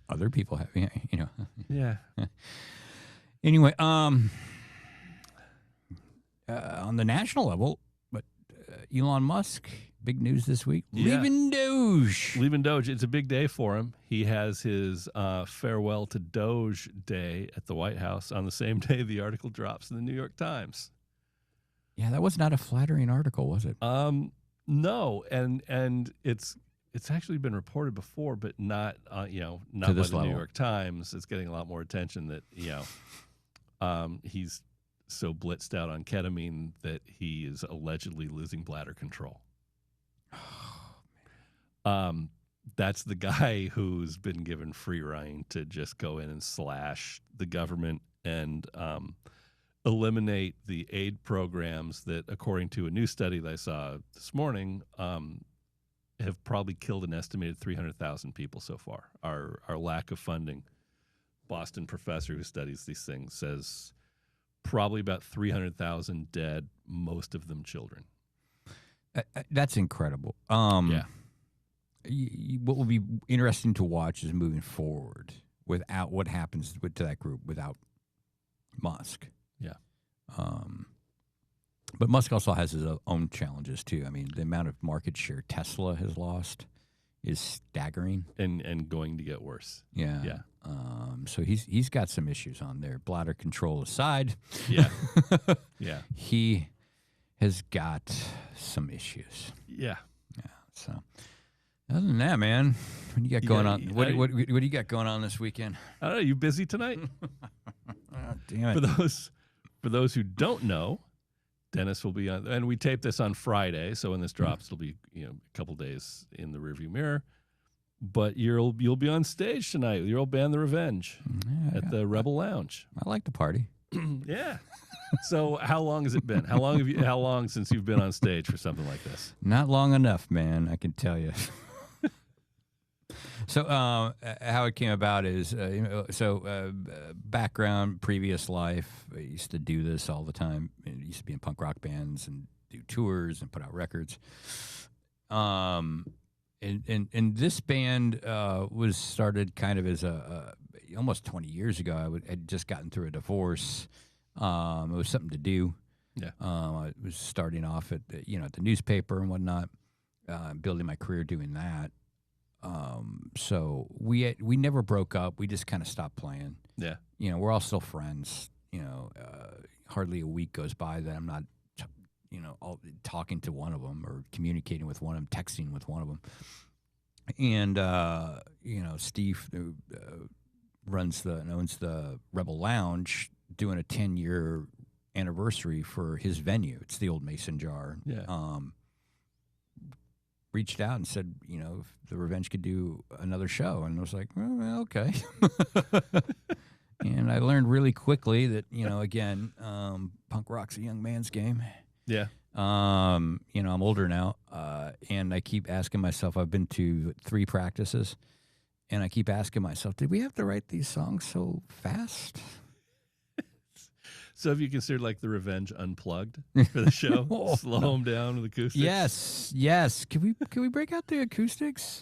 Other people have. Yeah. Anyway, on the national level, but Elon Musk, big news this week, Yeah. leaving Doge. Leaving Doge. It's a big day for him. He has his farewell to Doge day at the White House on the same day the article drops in the New York Times. Yeah, that was not a flattering article, was it? No, and it's actually been reported before, but not not To by this the level. New York Times. It's getting a lot more attention that he's so blitzed out on ketamine that he is allegedly losing bladder control. That's the guy who's been given free rein to just go in and slash the government and eliminate the aid programs that, according to a new study that I saw this morning, have probably killed an estimated 300,000 people so far. Our lack of funding. Boston professor who studies these things says probably about 300,000 dead, most of them children. That's incredible. Yeah. What will be interesting to watch is moving forward without what happens to that group without Musk. Yeah. But Musk also has his own challenges too. I mean, the amount of market share Tesla has lost is staggering, And going to get worse. Yeah. Yeah. So he's got some issues on there. Bladder control aside, Yeah. Yeah. he has got some issues. Yeah. Yeah. So other than that, man, what do you got You going got- on? What do you got going on this weekend? I don't know. You busy tonight? Oh, damn it. For those who don't know, Dennis will be on, and we tape this on Friday, so when this drops, it'll be a couple days in the rearview mirror. But you'll be on stage tonight with your old band, The Revenge, Yeah, at the Rebel Lounge. I like to party. Yeah. So how long has it been? How long since you've been on stage for something like this? Not long enough, man. I can tell you. So how it came about is, background, previous life, I used to do this all the time. I used to be in punk rock bands and do tours and put out records. And this band was started kind of as almost 20 years ago. I had just gotten through a divorce. It was something to do. Yeah. I was starting off at the newspaper and whatnot, building my career doing that. So we never broke up. We just kind of stopped playing. Yeah. We're all still friends. Hardly a week goes by that I'm not, talking to one of them or communicating with one of them, texting with one of them. And Steve runs and owns the Rebel Lounge, doing a 10-year anniversary for his venue. It's the old Mason Jar. Yeah. Reached out and said, if the Revenge could do another show. And I was like, well, okay. And I learned really quickly that, again, punk rock's a young man's game. Yeah. I'm older now, and I keep asking myself, I've been to 3 practices, and I keep asking myself, did we have to write these songs so fast? So have you considered like the Revenge Unplugged for the show? Oh, Slow them down with acoustics? Yes. Can we break out the acoustics?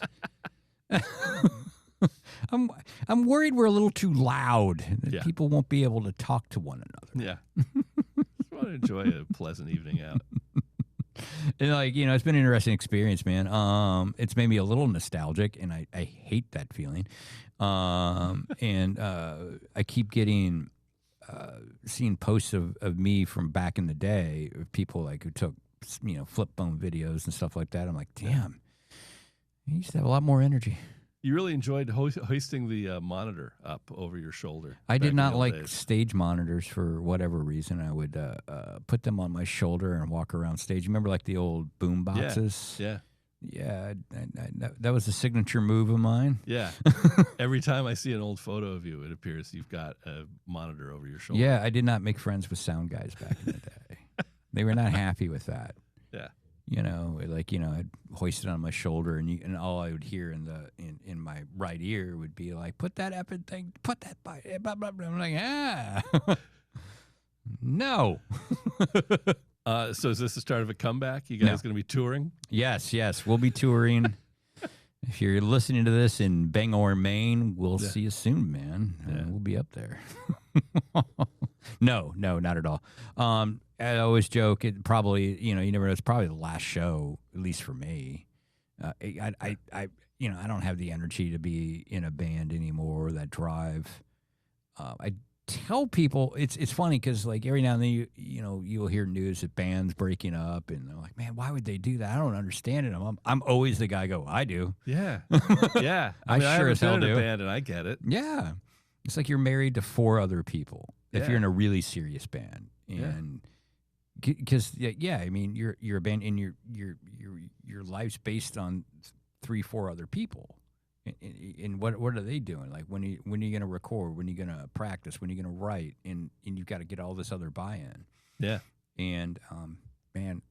I'm worried we're a little too loud. That Yeah. people won't be able to talk to one another. Yeah. Just want to enjoy a pleasant evening out. And it's been an interesting experience, man. It's made me a little nostalgic, and I hate that feeling. And I keep getting seeing posts of me from back in the day of people who took flip phone videos and stuff like that. I'm like, damn, you used to have a lot more energy. You really enjoyed hoisting the monitor up over your shoulder. I back did in the not old like days. stage monitors for whatever reason. I would put them on my shoulder and walk around stage. You remember the old boom boxes? Yeah. Yeah, that was a signature move of mine. Yeah. Every time I see an old photo of you, it appears you've got a monitor over your shoulder. Yeah, I did not make friends with sound guys back in the day. They were not happy with that. Yeah. I'd hoist it on my shoulder, and all I would hear in my right ear would be like, "Put that effing thing, put that by." Blah, blah, blah. I'm like, no. So is this the start of a comeback? You guys going to be touring? Yes, we'll be touring. If you're listening to this in Bangor, Maine, we'll see you soon, man. We'll be up there. No, not at all. I always joke. It probably, you never know. It's probably the last show, at least for me. I don't have the energy to be in a band anymore. That drive. I tell people it's funny because every now and then you'll hear news of bands breaking up, and they're like, man, why would they do that? I don't understand it. I'm always the guy I do. Yeah. Yeah. I sure haven't as hell been in do. a band, and I get it. Yeah, it's like you're married to 4 other people if Yeah. you're in a really serious band, and because I mean you're a band, and your life's based on 3-4 other people. And what are they doing? When are you going to record? When are you going to practice? When are you going to write? And you've got to get all this other buy-in. Yeah. And man,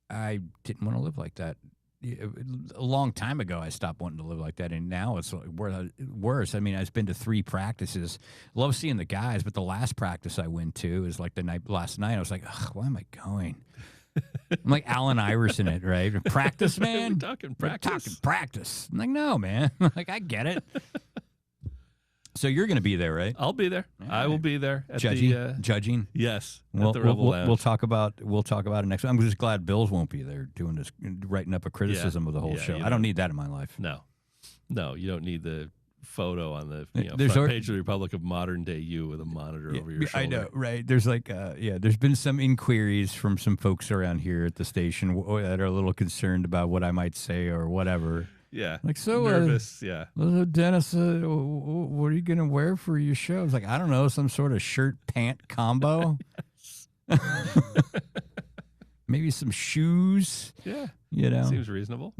I didn't want to live like that. A long time ago, I stopped wanting to live like that, and now it's worse. I mean, I've been to 3 practices. Love seeing the guys, but the last practice I went to is last night. I was like, ugh, why am I going? I'm like Allen Iverson, it right? Practice, man. We're talking practice. We're talking practice. I'm like, no, man. I get it. So you're going to be there, right? I'll be there. All I will right. be there at Judging. Yes, We'll, at the Rebel Lounge. we'll talk about it next. I'm just glad Bills won't be there doing this, writing up a criticism of the whole show. I don't need that in my life. No, you don't need the photo on the There's front page of the Republic of modern day you with a monitor over your shoulder. I know, right? There's there's been some inquiries from some folks around here at the station that are a little concerned about what I might say or whatever. Yeah, nervous. Yeah, Dennis, what are you gonna wear for your show? It's I don't know, some sort of shirt pant combo. Maybe some shoes. Yeah, seems reasonable.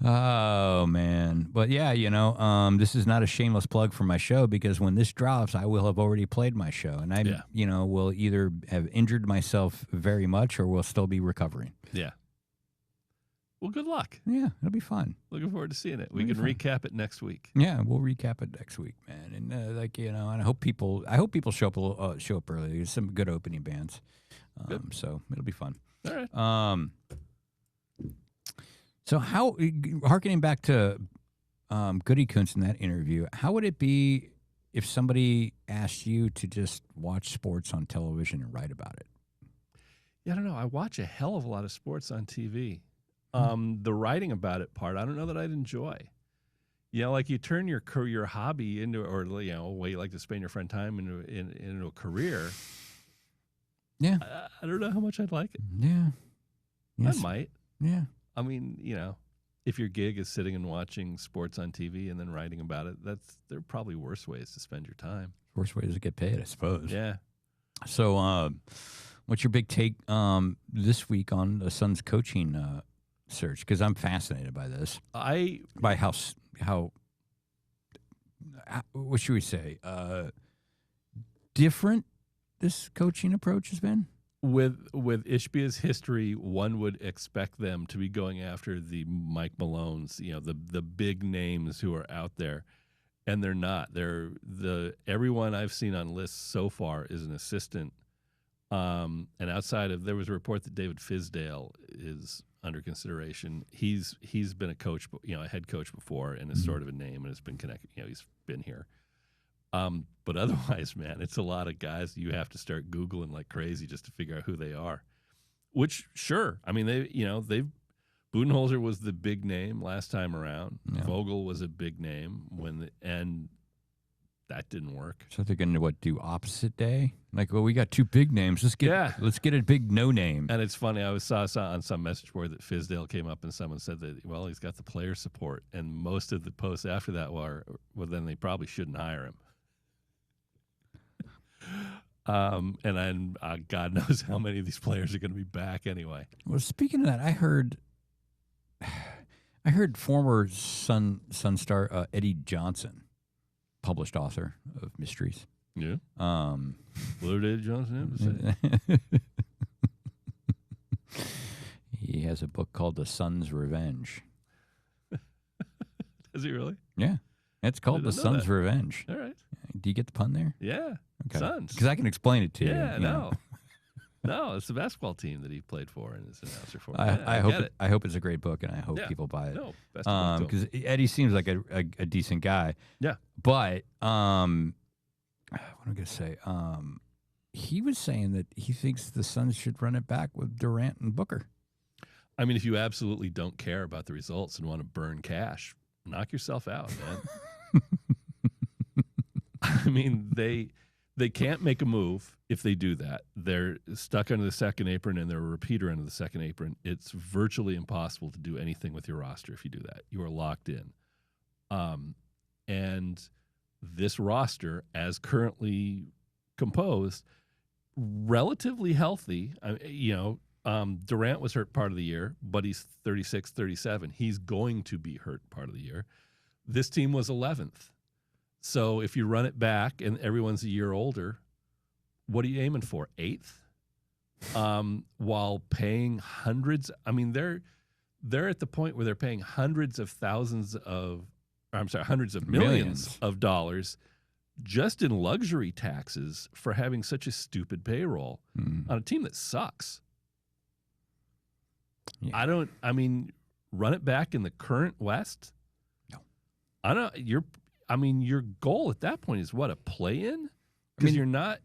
Oh man, but this is not a shameless plug for my show, because when this drops, I will have already played my show, and I will either have injured myself very much or will still be recovering. Yeah. Well, good luck. Yeah, it'll be fun. Looking forward to seeing it. We can recap it next week. Yeah, we'll recap it next week, man. And and I hope people show up early. There's some good opening bands, so it'll be fun. All right. So how, harkening back to Goodykoontz in that interview, how would it be if somebody asked you to just watch sports on television and write about it? Yeah, I don't know. I watch a hell of a lot of sports on TV. The writing about it part, I don't know that I'd enjoy. You turn your hobby into, or way you like to spend your friend time into a career. Yeah, I don't know how much I'd like it. Yeah, yes. I might. Yeah. I mean, if your gig is sitting and watching sports on TV and then writing about it, there are probably worse ways to spend your time. Worse ways to get paid, I suppose. Yeah. So, what's your big take this week on the Suns coaching search? Because I'm fascinated by this. By how what should we say? Different this coaching approach has been. With Ishbia's history, one would expect them to be going after the Mike Malones, the big names who are out there, and they're not. Everyone I've seen on lists so far is an assistant And outside of, there was a report that David Fisdale is under consideration. He's been a coach, a head coach before, and is sort of a name, and has been connected. He's been here. But otherwise, man, it's a lot of guys you have to start Googling like crazy just to figure out who they are. Which, sure, I mean, Budenholzer was the big name last time around. Yeah. Vogel was a big name and that didn't work. So they're going to do opposite day? Like, well, we got two big names. Let's get a big no name. And it's funny. I saw on some message board that Fisdale came up and someone said that, well, he's got the player support, and most of the posts after that were, well, then they probably shouldn't hire him. And then God knows how many of these players are going to be back anyway. Well, speaking of that, I heard former Sun star Eddie Johnson, published author of mysteries. Yeah. What did Eddie Johnson have to say? He has a book called The Sun's Revenge. Does he really? Yeah. It's called The Sun's Revenge. All right. Do you get the pun there? Yeah. Okay. Suns. Because I can explain it to you. Yeah, no. No, it's the basketball team that he played for and is an announcer for. I hope it's a great book, and I hope people buy it. No, because Eddie seems like a decent guy. Yeah. But what am I going to say? He was saying that he thinks the Suns should run it back with Durant and Booker. I mean, if you absolutely don't care about the results and want to burn cash, knock yourself out, man. I mean, they can't make a move if they do that. They're stuck under the second apron, and they're a repeater under the second apron. It's virtually impossible to do anything with your roster if you do that. You are locked in. And this roster, as currently composed, relatively healthy. Durant was hurt part of the year, but he's 36, 37. He's going to be hurt part of the year. This team was 11th. So if you run it back and everyone's a year older, what are you aiming for? 8th? While paying hundreds. I mean, they're at the point where they're paying hundreds of millions of dollars just in luxury taxes for having such a stupid payroll on a team that sucks. Yeah. Run it back in the current West? No. Your goal at that point is what, a play-in? Because you're not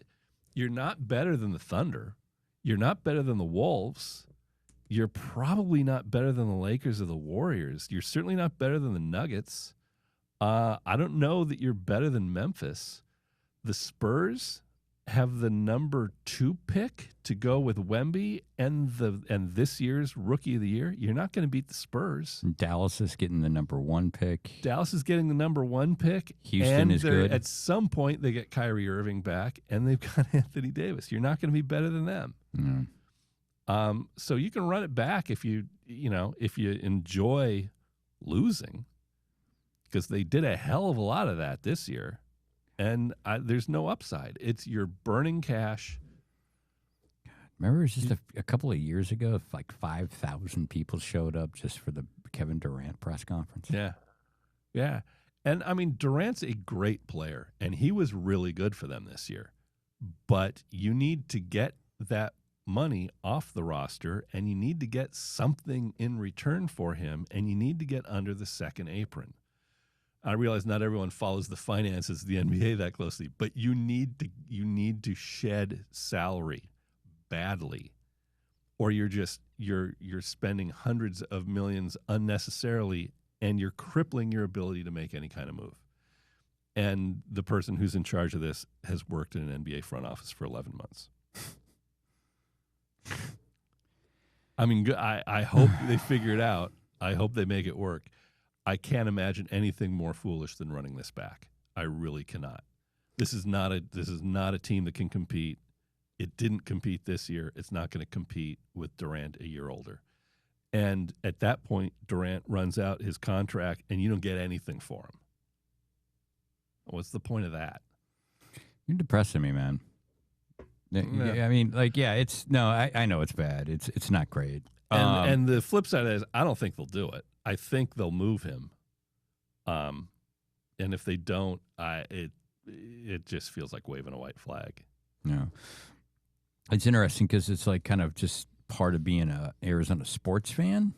better than the Thunder. You're not better than the Wolves. You're probably not better than the Lakers or the Warriors. You're certainly not better than the Nuggets. I don't know that you're better than Memphis. The Spurs have the number 2 pick to go with Wemby and this year's Rookie of the Year. You're not going to beat the Spurs. Dallas is getting the number 1 pick. Dallas is getting the number 1 pick. Houston is good. At some point, they get Kyrie Irving back, and they've got Anthony Davis. You're not going to be better than them. Mm. So you can run it back if you enjoy losing, because they did a hell of a lot of that this year. And there's no upside. You're burning cash. Remember, it was just a couple of years ago, like 5,000 people showed up just for the Kevin Durant press conference. Yeah. Yeah. And, Durant's a great player, and he was really good for them this year. But you need to get that money off the roster, and you need to get something in return for him, and you need to get under the second apron. I realize not everyone follows the finances of the NBA that closely, but you need to shed salary badly, or you're spending hundreds of millions unnecessarily, and you're crippling your ability to make any kind of move. And the person who's in charge of this has worked in an NBA front office for 11 months. I hope they figure it out. I hope they make it work. I can't imagine anything more foolish than running this back. I really cannot. This is not a team that can compete. It didn't compete this year. It's not going to compete with Durant a year older. And at that point, Durant runs out his contract, and you don't get anything for him. What's the point of that? You're depressing me, man. Yeah. I know it's bad. It's not great. And the flip side of that is, I don't think they'll do it. I think they'll move him. And if they don't, it just feels like waving a white flag. Yeah. It's interesting because it's like kind of just part of being a Arizona sports fan.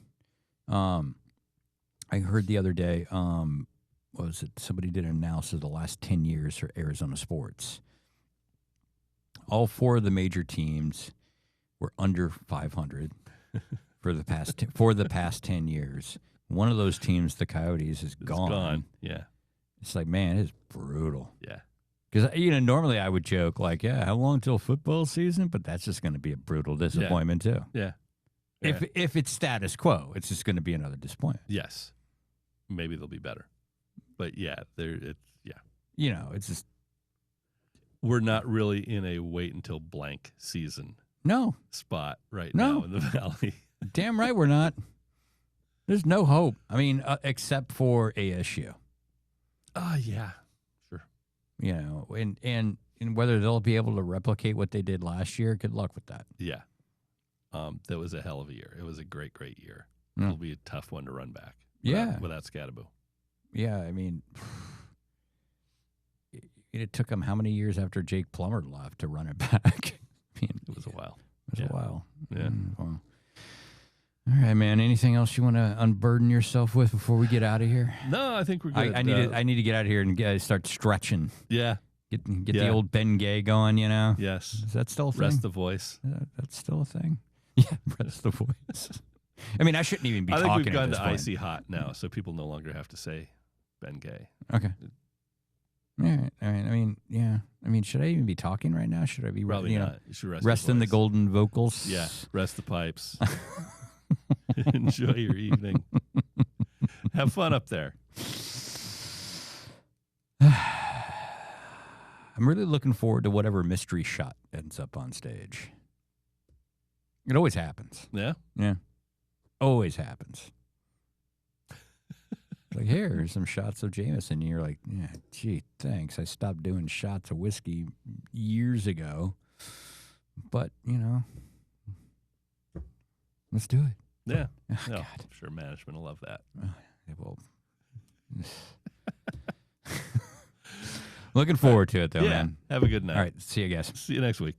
I heard the other day, what was it? Somebody did an analysis of the last 10 years for Arizona sports. All 4 of the major teams were under 500 for the past 10 years. One of those teams, the Coyotes, is gone. Yeah. It's like, man, it's brutal. Yeah. Because, normally I would joke, like, yeah, how long till football season? But that's just going to be a brutal disappointment, too. Yeah. If it's status quo, it's just going to be another disappointment. Yes. Maybe they'll be better. But, yeah, It's just. We're not really in a wait until blank season No. spot right No. now in the Valley. Damn right we're not. There's no hope. I mean, except for ASU. Yeah. Sure. And whether they'll be able to replicate what they did last year, good luck with that. Yeah. That was a hell of a year. It was a great, great year. Mm. It'll be a tough one to run back. Without Scadaboo. Yeah, I mean, it took them how many years after Jake Plummer left to run it back? I mean, It was a while. It was a while. Yeah. Well. All right, man. Anything else you want to unburden yourself with before we get out of here? No, I think we're good. I need to get out of here and start stretching. Yeah. Get the old Ben Gay going, Yes. Is that still a thing? Rest the voice. That's still a thing? Yeah, rest the voice. I mean, I shouldn't even be talking I think we've at gone this to point. icy hot now, so people no longer have to say Ben Gay. Okay. All right. I mean, yeah. I mean, should I even be talking right now? Should I be Probably not. You should rest in the voice. golden vocals? Yeah. Rest the pipes. Enjoy your evening. Have fun up there. I'm really looking forward to whatever mystery shot ends up on stage. It always happens. Yeah. Yeah. Always happens. Like, here's some shots of Jameson. And you're like, yeah, gee, thanks. I stopped doing shots of whiskey years ago. But, let's do it. Yeah. Oh, No, God. I'm sure management will love that. Well, looking forward to it, though, Yeah. man. Have a good night. All right. See you guys. See you next week.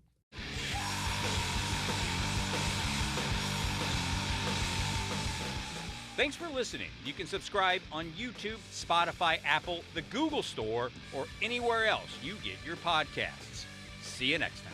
Thanks for listening. You can subscribe on YouTube, Spotify, Apple, the Google Store, or anywhere else you get your podcasts. See you next time.